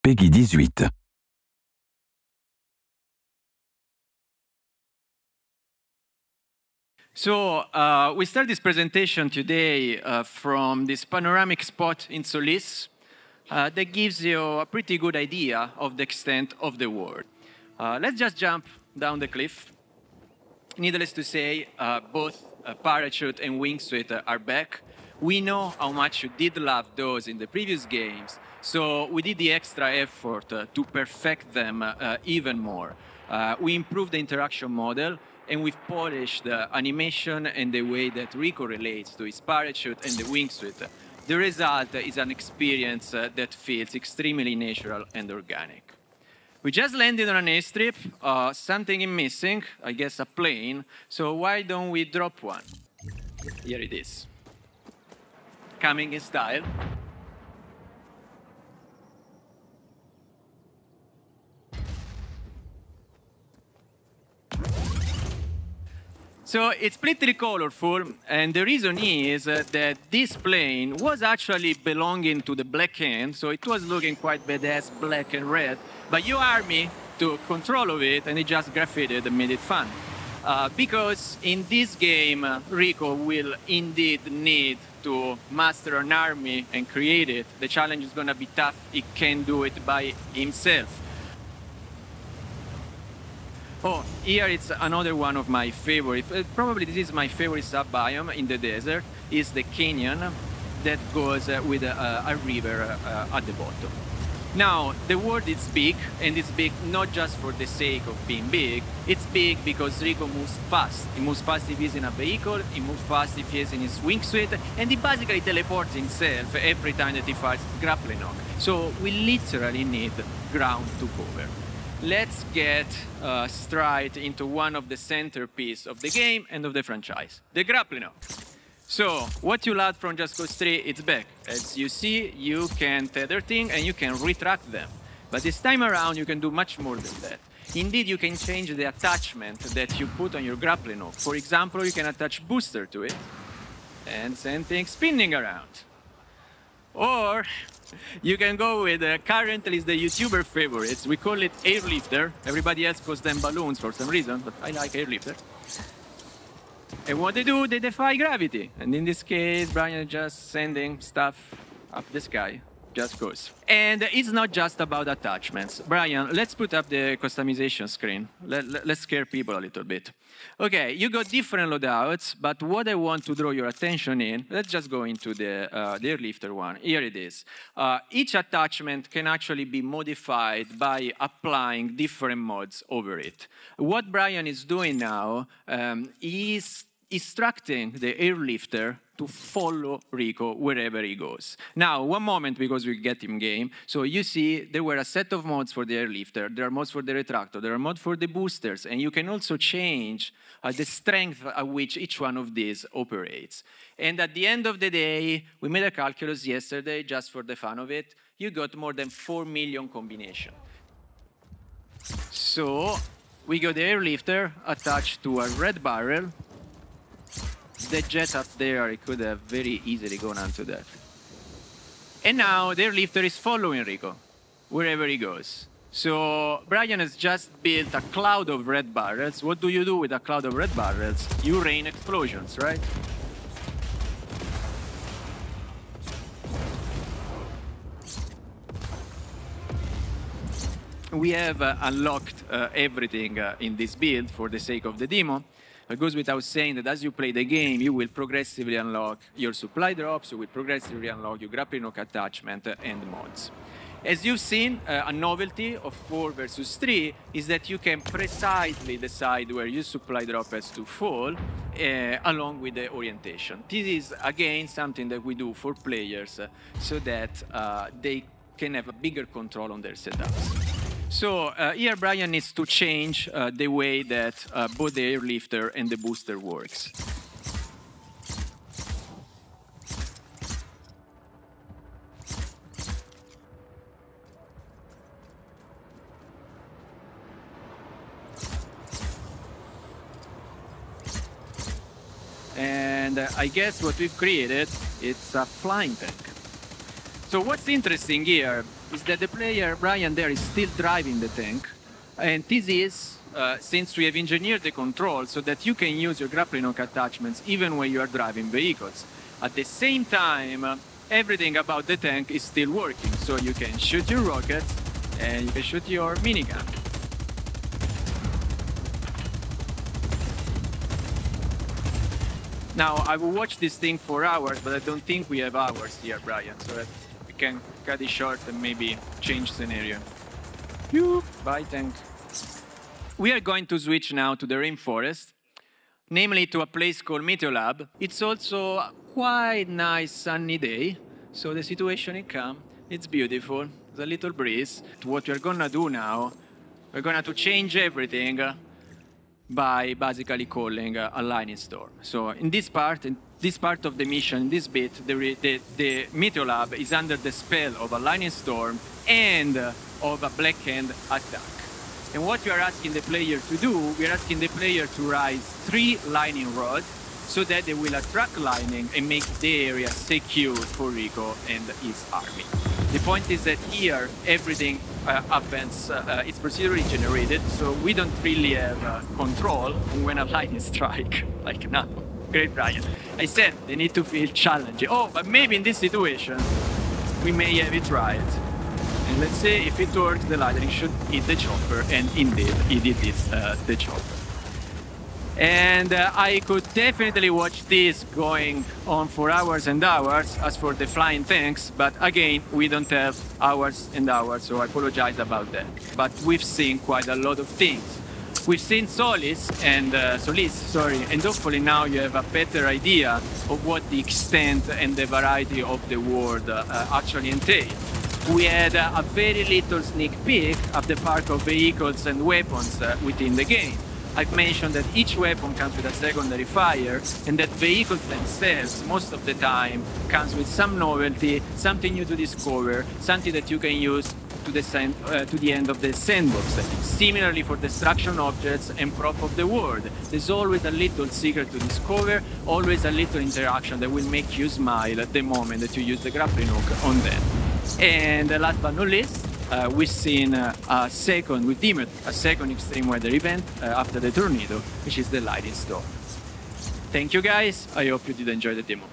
Peggy 18. So we start this presentation today from this panoramic spot in Solis that gives you a pretty good idea of the extent of the world. Let's just jump down the cliff. Needless to say, both parachute and wingsuit are back. We know how much you did love those in the previous games, so we did the extra effort to perfect them even more. We improved the interaction model, and we've polished the animation and the way that Rico relates to his parachute and the wingsuit. The result is an experience that feels extremely natural and organic. We just landed on an airstrip. Something is missing, I guess a plane. So why don't we drop one? Here it is. Coming in style. So it's pretty colorful, and the reason is that this plane was actually belonging to the Black Hand, so it was looking quite badass, black and red, but your army took control of it, and it just graffitied and made it fun. Because in this game, Rico will indeed need to master an army and create it. The challenge is going to be tough. He can't do it by himself. Oh, here it's another one of my favorites. Probably this is my favorite sub-biome in the desert, is the canyon that goes with a river at the bottom. Now, the world is big, and it's big not just for the sake of being big. It's big because Rico moves fast. He moves fast if he's in a vehicle, he moves fast if he's in his wingsuit, and he basically teleports himself every time that he fires his grappling hook. So we literally need ground to cover. Let's get straight into one of the centerpieces of the game and of the franchise, the grappling hook. So, what you loved from Just Cause 3, it's back. As you see, you can tether things and you can retract them. But this time around, you can do much more than that. Indeed, you can change the attachment that you put on your grappling hook. For example, you can attach booster to it and send things spinning around. Or you can go with, currently is the YouTuber favorites. We call it airlifter. Everybody else calls them balloons for some reason, but I like airlifter. And what they do, they defy gravity. And in this case, Bryan is just sending stuff up the sky. Just goes. And it's not just about attachments. Bryan, let's put up the customization screen. Let's scare people a little bit. Okay, you got different loadouts, but what I want to draw your attention in, let's just go into the airlifter one. Here it is. Each attachment can actually be modified by applying different mods over it. What Bryan is doing now is instructing the airlifter to follow Rico wherever he goes. Now, one moment, because we get him game. So you see, there were a set of mods for the airlifter. There are mods for the retractor. There are mods for the boosters. And you can also change the strength at which each one of these operates. And at the end of the day, we made a calculus yesterday, just for the fun of it. You got more than 4 million combinations. So we got the airlifter attached to a red barrel. The jet up there, it could have very easily gone onto that. And now the airlifter is following Rico wherever he goes. So Bryan has just built a cloud of red barrels. What do you do with a cloud of red barrels? You rain explosions, right? We have unlocked everything in this build for the sake of the demo. It goes without saying that as you play the game, you will progressively unlock your supply drops, you will progressively unlock your grappling hook attachment and mods. As you've seen, a novelty of 4 versus 3 is that you can precisely decide where your supply drop has to fall along with the orientation. This is, again, something that we do for players so that they can have a bigger control on their setups. So here Bryan needs to change the way that both the airlifter and the booster works. And I guess what we've created, it's a flying tank. So what's interesting here is that the player, Bryan, there is still driving the tank. And this is, since we have engineered the control so that you can use your grappling hook attachments even when you are driving vehicles. At the same time, everything about the tank is still working. So you can shoot your rockets and you can shoot your minigun. Now, I will watch this thing for hours, but I don't think we have hours here, Bryan, so that we can cut it short and maybe change scenario. Phew, bye, tank. We are going to switch now to the rainforest, namely to a place called Meteolab. It's also a quite nice sunny day, so the situation is calm, it's beautiful, there's a little breeze. What we're gonna do now, we're gonna to change everything by basically calling a lightning storm. So in this part of the mission, in this bit, the Meteolab is under the spell of a lightning storm and of a black hand attack. And what we are asking the player to do, we are asking the player to rise 3 lightning rods so that they will attract lightning and make the area secure for Rico and his army. The point is that here everything happens, it's procedurally generated, so we don't really have control when a lightning strike, like now. Great, Bryan. I said they need to feel challenging. Oh, but maybe in this situation, we may have it right. And let's say if it works, the lightning should hit the chopper, and indeed, it did the chopper. And I could definitely watch this going on for hours and hours as for the flying tanks, but again, we don't have hours and hours, so I apologize about that. But we've seen quite a lot of things. We've seen Solis, and hopefully now you have a better idea of what the extent and the variety of the world actually entail. We had a very little sneak peek of the park of vehicles and weapons within the game. I've mentioned that each weapon comes with a secondary fire, and that vehicles themselves, most of the time, comes with some novelty, something new to discover, something that you can use to the end of the sandbox. Similarly for destruction objects and prop of the world. There's always a little secret to discover, always a little interaction that will make you smile at the moment that you use the grappling hook on them. And last but not least, we've seen a second extreme weather event after the tornado, which is the lightning storm. Thank you guys, I hope you did enjoy the demo.